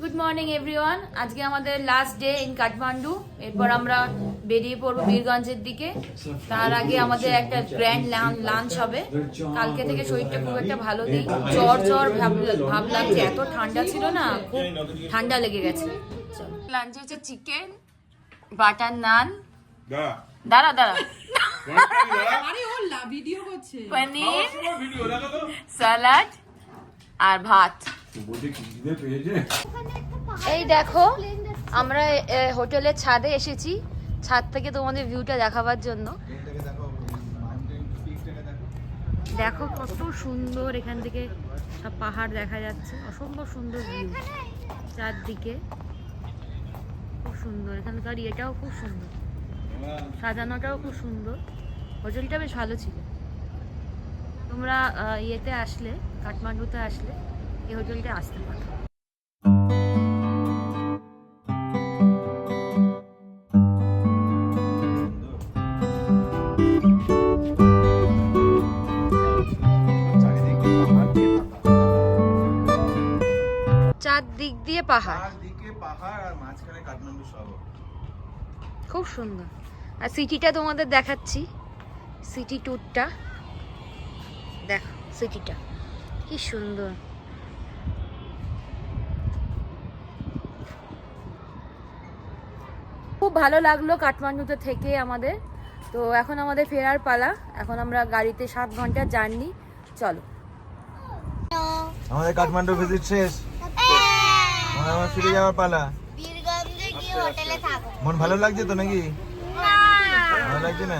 Good morning everyone. আজকে আমাদের last day in Kathmandu. এরপর আমরা বেরিয়ে পড়বো বীরগঞ্জের দিকে। তার আগে আমাদের একটা গ্র্যান্ড লাঞ্চ হবে। কালকে থেকে শরীরটা খুব একটা ভালো নেই, জ্বর ভাব লাগছে, এত ঠান্ডা ছিল না, খুব ঠান্ডা লেগে গেছে। লাঞ্চে হচ্ছে চিকেন, বাটার নান, দাঁড়া পনির, স্যালাড আর ভাত। এই দেখো আমরা হোটেলের ছাদে এসেছি, ছাদ থেকে তোমাদের ভিউটা দেখাবার জন্য। দেখো কত সুন্দর, এখান থেকে সব পাহাড় দেখা যাচ্ছে, অসম্ভব সুন্দর ভিউ চারদিকে, খুব সুন্দর। এখানকার ইয়েটাও খুব সুন্দর, সাজানোটাও খুব সুন্দর। হোটেলটা বেশ ভালো ছিল। তোমরা ইয়েতে আসলে, কাঠমান্ডুতে আসলে এই হোটেলটা আসতে পারো। চারদিক দিয়ে পাহাড়, আর মাঝখানে কাঠমান্ডু শহর, খুব সুন্দর। আর সিটিটা তোমাদের দেখাচ্ছি, সিটি ট্যুরটা দেখো, সিটিটা কি সুন্দর। খুব ভালো লাগলো কাঠমান্ডুতে থেকে আমাদের। তো এখন আমাদের ফেরার পালা। এখন আমরা গাড়িতে 7 ঘন্টার জার্নি। চলো, আমাদের কাঠমান্ডু ভিজিট শেষ, আমার ফিরে যাওয়ার পালা। বীরগঞ্জে গিয়ে হোটেলে থাকবো। মন ভালো লাগছে তো নাকি? ভালো লাগছে না?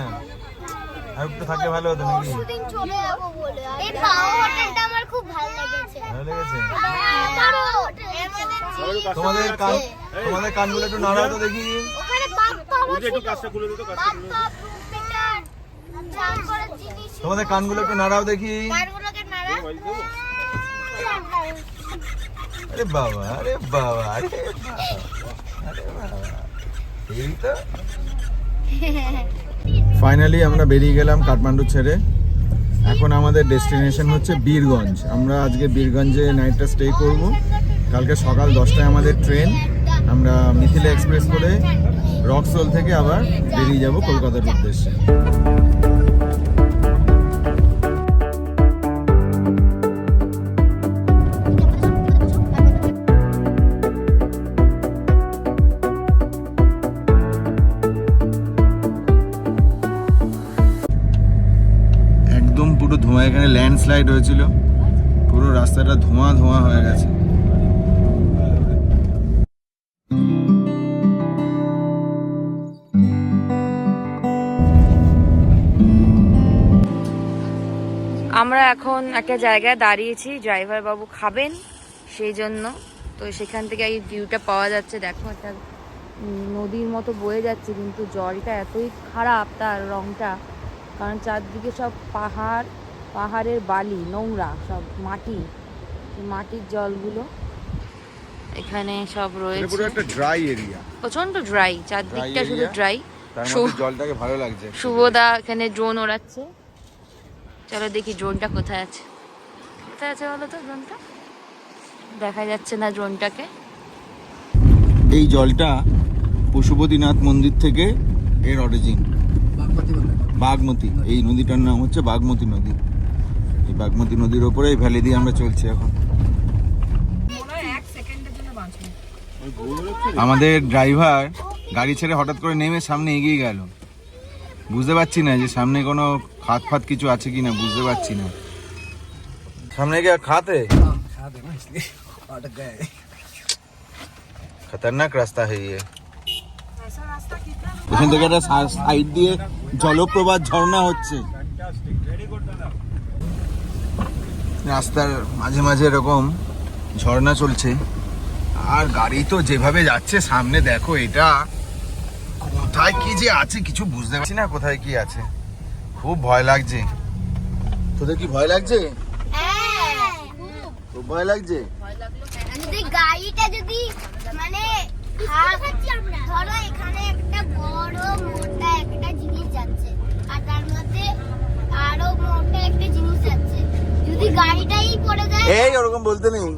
আর একটু থাকলে ভালো হতো নাকি? পরশুদিন চলে যাবো বলে। এই পাওয়া হোটেলটা আমার খুব ভালো লেগেছে। ভালো লেগেছে? তোমাদের কানগুলো একটু নাড়াও তো দেখি। ওখানে বাপ্পা আছে, একটু কাজটা খুলে দিতে, কাজটা খুলে দিতে। তোমাদের কানগুলো একটু নাড়াও দেখি। কানগুলোকে নাড়া। আরে বাবা, আরে বাবা, আরে বাবা, আরে বাবা, এই তো ফাইনালি আমরা বেরিয়ে গেলাম কাঠমান্ডু ছেড়ে। এখন আমাদের ডেস্টিনেশন হচ্ছে বীরগঞ্জ। আমরা আজকে বীরগঞ্জে নাইটটা স্টে করব। কালকে সকাল 10টায় আমাদের ট্রেন। আমরা মিথিলা এক্সপ্রেস করে রকসোল থেকে আবার বেরিয়ে যাব কলকাতার উদ্দেশ্যে। পুরো ধোঁয়া, এখানে ল্যান্ডস্লাইড হয়েছিল, পুরো রাস্তাটা ধোঁয়া ধোঁয়া হয়ে গেছে। আমরা এখন একটা জায়গায় দাঁড়িয়েছি, ড্রাইভার বাবু খাবেন সেই জন্য। তো সেখান থেকে এই ভিউটা পাওয়া যাচ্ছে। দেখো একটা নদীর মতো বয়ে যাচ্ছে, কিন্তু জলটা এতই খারাপ, তার রংটা, কারণ চারদিকে সব পাহাড়, পাহাড়ের বালি, নোংরা সব মাটি, মাটির জলগুলো এখানে সব রয়েছে। পুরো একটা ড্রাই এরিয়া, প্রচন্ড ড্রাই, চারদিকটা শুধু ড্রাই। তার মধ্যে জলটাকে ভালো লাগছে। শুভদা এখানে ড্রোন ওড়াচ্ছে। চলো দেখি ড্রোনটা কোথায় আছে। কোথায় আছে বলো তো ড্রোনটা? দেখা যাচ্ছে না ড্রোনটাকে। এই জলটা পশুপতিনাথ মন্দির থেকে এর অরিজিন, বাগমতী। এই নদীটার নাম হচ্ছে বাগমতী নদী। এই বাগমতী নদীর ওপরে এই ভ্যালি দিয়ে আমরা চলছি এখন। আমাদের ড্রাইভার গাড়ি ছেড়ে হঠাৎ করে নেমে সামনে এগিয়ে গেল। বুঝতে পারছি না যে সামনে কোনো খাত ফাত কিছু আছে কিনা, বুঝতে পারছি না। সামনে গিয়ে খাতে খতরনাক রাস্তা है ये। এখান থেকে একটা সাইড দিয়ে জলপ্রপাত, ঝর্ণা হচ্ছে। রাস্তার মাঝে মাঝে এরকম ঝর্ণা চলছে। আর গাড়ি তো যেভাবে যাচ্ছে, সামনে দেখো, এটা কোথায় কি যে আছে কিছু বুঝতে পারছি না, কোথায় কি আছে। খুব ভয় লাগছে। তোদের কি ভয় লাগছে? খুব ভয় লাগছে। যদি গাড়িটা যদি মানে ধরো এখানে একটা বড় মোটা একটা জিনিস যাচ্ছে, আর তার মধ্যে আরো মোটা একটা জিনিস যাচ্ছে, যদি গাড়িটাই পড়ে যায়। এই ওরকম বলতে নেই।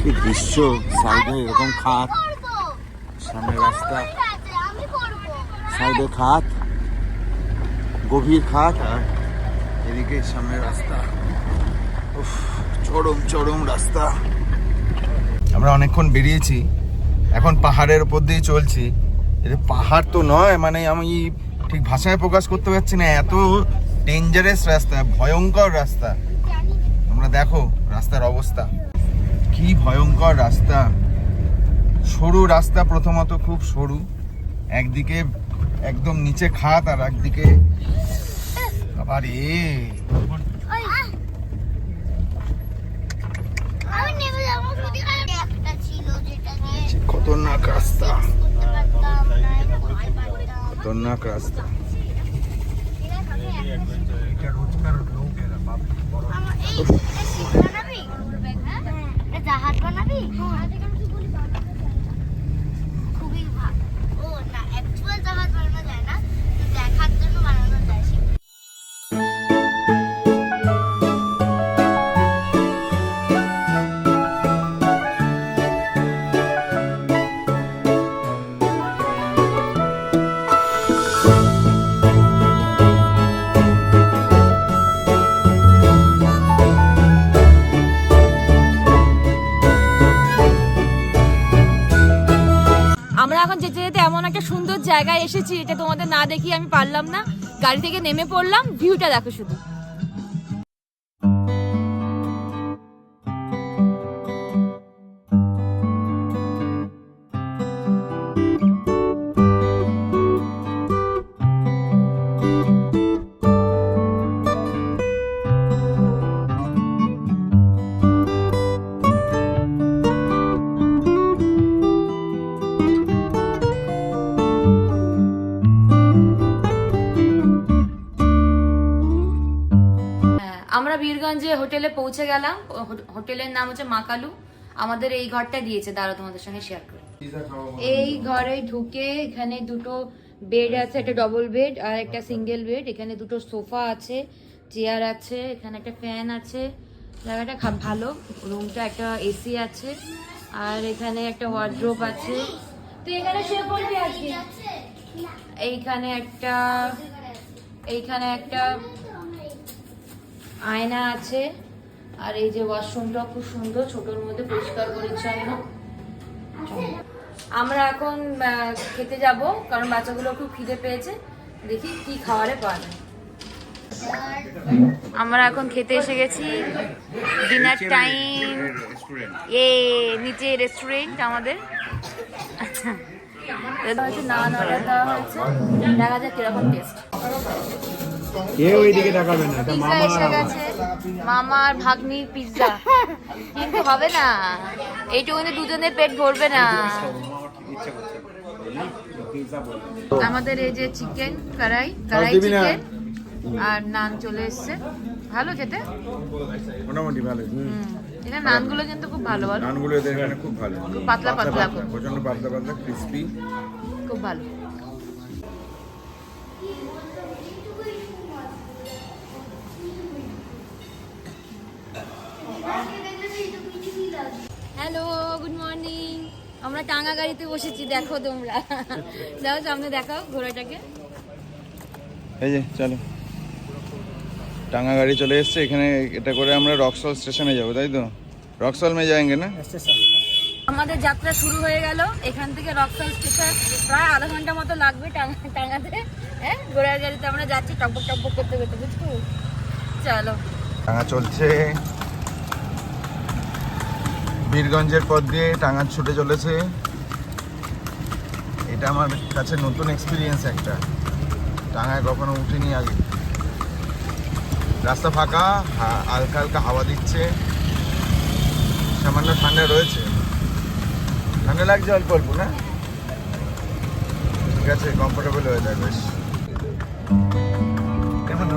কি দৃশ্য, সাইডে এরকম খাত, করবো সামনে রাস্তা, আমি করবো সাইডে খাত, গভীর খাত, আর এদিকে সামনে রাস্তা। উফ, চরম চরম রাস্তা। আমরা অনেকক্ষণ বেরিয়েছি, এখন পাহাড়ের উপর দিয়ে চলছি। এটা পাহাড় তো নয়, মানে আমি ঠিক ভাষায় প্রকাশ করতে পারছি না, এত ডেঞ্জারাস রাস্তা, ভয়ঙ্কর রাস্তা। তোমরা দেখো রাস্তার অবস্থা, কি ভয়ঙ্কর রাস্তা। সরু রাস্তা, প্রথমত খুব সরু, একদিকে একদম নিচে খাত আর একদিকে আরে আমি নেমে যাবো। একটা ছিল যেটা দিয়ে খতরনাক রাস্তা, করতে পারতাম না, ভয় পাচ্তাম। খতরনাক রাস্তা। আমার এই শিপ বানাবি? হ্যাঁ, জাহাজ বানাবি? খুবই ভালো। ও না, অ্যাকচুয়াল জাহাজ বানানো যায় না, তো দেখার জন্য বানানো যায় শিপ। আমরা এখন যেতে যেতে এমন একটা সুন্দর জায়গায় এসেছি, এটা তোমাদের না দেখিয়ে আমি পারলাম না। গাড়ি থেকে নেমে পড়লাম, ভিউটা দেখো শুধু। আমরা বীরগঞ্জে হোটেলে পৌঁছে গেলাম। হোটেলের নাম হচ্ছে মা কালু। আমাদের এই ঘরটা দিয়েছে, দাঁড়াও তোমাদের সঙ্গে শেয়ার করি। এই ঘরে ঢুকে এখানে দুটো বেড আছে, একটা ডবল বেড আর একটা সিঙ্গেল বেড। এখানে দুটো সোফা আছে, চেয়ার আছে, এখানে একটা ফ্যান আছে। জায়গাটা ভালো, রুমটা একটা এসি আছে, আর এখানে একটা ওয়ার্ড্রোব আছে। তো এখানে শুয়ে পড়বি আজকে। এইখানে একটা আয়না আছে, আর এই যে ওয়াশরুমটা খুব সুন্দর, ছোটর মধ্যে পরিষ্কার পরিচ্ছন্ন। আমরা এখন খেতে যাব, কারণ বাচ্চাগুলো খুব খিদে পেয়েছে। দেখি কি খাওয়ারে পাওয়া যায়। আমরা এখন খেতে এসে গেছি, ডিনার টাইম। নিচে রেস্টুরেন্ট আমাদের। নান অর্ডার দেওয়া হয়েছে, দেখা যাক কিরকম টেস্ট। কেউ এইদিকে তাকাবে না, এটা পিৎজা এসে গেছে, মামার ভাগ্নির পিৎজা। কিন্তু হবে না, এইটুকুনি দুজনের পেট ভরবে না। আমাদের এই যে চিকেন কড়াই চিকেন আর নান চলে এসছে। ভালো খেতে, মোটামুটি ভালো। এখানে নানগুলো কিন্তু খুব ভালো, ভালো নানগুলো এদের এখানে খুব ভালো, খুব পাতলা পাতলা, প্রচন্ড পাতলা পাতলা, ক্রিস্পি, খুব ভালো। Hello, good morning. আমরা টাঙ্গা গাড়িতে বসেছি, দেখো তোমরা। যাও সামনে দেখাও ঘোড়াটাকে। এই যে চলো, টাঙ্গা গাড়ি চলে এসছে এখানে। এটা করে আমরা রক্সল স্টেশনে যাবো, তাই তো? রক্সল মে যাएंगे না? আমাদের যাত্রা শুরু হয়ে গেল। এখান থেকে রক্সল স্টেশন প্রায় আধা ঘন্টা মতো লাগবে টাঙ্গাতে। হ্যাঁ, ঘোড়ার গাড়িতে আমরা যাচ্ছি টকবক টকবক করতে করতে, বুঝছো? চলো। টাঙ্গা চলছে, বীরগঞ্জের পথ দিয়ে টাঙ্গা ছুটে চলেছে। এটা আমার কাছে নতুন এক্সপিরিয়েন্স একটা, টাঙ্গায় কখনো উঠিনি আগে। রাস্তা ফাঁকা, হালকা হালকা হাওয়া দিচ্ছে, সামান্য ঠান্ডা রয়েছে। ঠান্ডা লাগছে অল্প অল্প, না? ঠিক আছে, কমফোর্টেবল হয়ে যায় বেশ। কেমন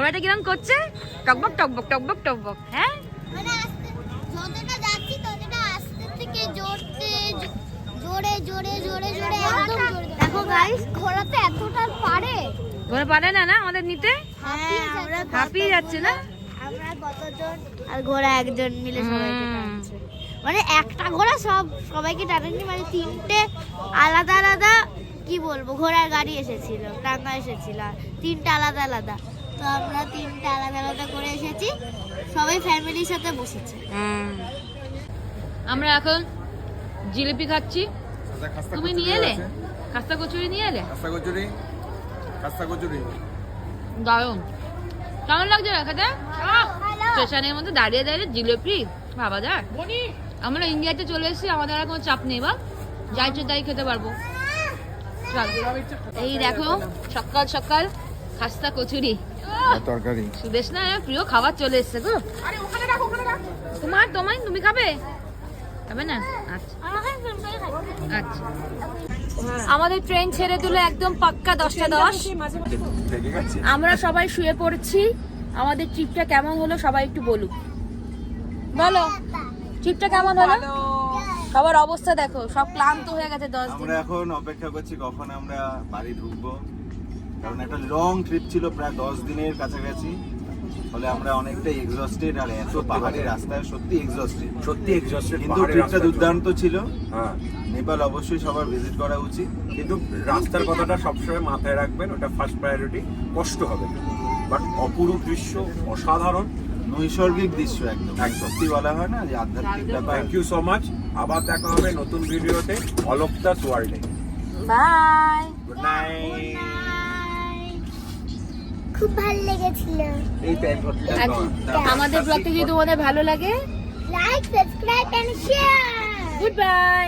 ঘোড়াটা কিরম করছে? টকবক টকবক টকবক টকবক। হ্যাঁ মানে আস্তে যতটা যাচ্ছি ততটা আস্তে থেকে জোরে জোরে একদম জোরে। দেখো গাইস, ঘোড়া তো এতটা পারে। ঘোড়া পারে না না আমাদের নিতে, হাঁপিয়ে যাচ্ছে না? আমরা কতজন আর ঘোড়া একজন মিলে সবাইকে টানছে। মানে একটা ঘোড়া সবাইকে টানেনি, মানে তিনটে আলাদা আলাদা কি বলবো ঘোড়ার গাড়ি এসেছিল, টাঙ্গা এসেছিল, তিনটা আলাদা আলাদা। তো আমরা তিনটা আলাদা আলাদা করে এসেছি, সবাই ফ্যামিলির সাথে বসেছে। আমরা এখন জিলিপি খাচ্ছি। তুমি নিয়ে এলে খাস্তা কচুরি? নিয়ে এলে খাস্তা কচুরি দারুণ। কেমন লাগছে খেতে? স্টেশনের মধ্যে দাঁড়িয়ে দাঁড়িয়ে জিলিপি ভাবা যায়। আমরা ইন্ডিয়াতে চলে এসেছি, আমাদের আর কোনো চাপ নেই, বা যা ইচ্ছে তাই খেতে পারবো। চলো, এই দেখো সকাল সকাল খাস্তা কচুরি, তরকারি। সুদেশ না প্রিয় খাবার চলে এসছে গো। তুমি খাবে? খাবে না? আচ্ছা আচ্ছা। আমাদের ট্রেন ছেড়ে দিল একদম পাক্কা 10টা 10। আমরা সবাই শুয়ে পড়ছি। আমাদের ট্রিপটা কেমন হলো সবাই একটু বলুক। বলো ট্রিপটা কেমন হলো? সবার অবস্থা দেখো, সব ক্লান্ত হয়ে গেছে 10 দিন। আমরা এখন অপেক্ষা করছি কখন আমরা বাড়ি ঢুকবো, কারণ একটা লং ট্রিপ ছিল, প্রায় 10 দিনের কাছাকাছি। ফলে আমরা অনেকটাই এক্সস্টেড, আর এত পাহাড়ি রাস্তায় সত্যি এক্সস্টেড। কিন্তু ট্রিপটা দুর্দান্ত ছিল। হ্যাঁ, নেপাল অবশ্যই সবার ভিজিট করা উচিত। কিন্তু রাস্তার কথাটা সবসময় মাথায় রাখবেন, ওটা ফার্স্ট প্রায়োরিটি। কষ্ট হবে, বাট অপরূপ দৃশ্য, অসাধারণ, নৈসর্গিক দৃশ্য একদম সত্যি বলা হয় না যে আধ্যাত্মিক ব্যাপার। Thank you so much. আবার দেখা হবে নতুন ভিডিওতে অলোক দাস ওয়ার্ল্ডে। বাই। Good night. খুব ভালো লেগেছিল। এই টাইম হচ্ছে আমাদের ব্লগটা যদি তোমাদের ভালো লাগে, like, subscribe and share. Good by.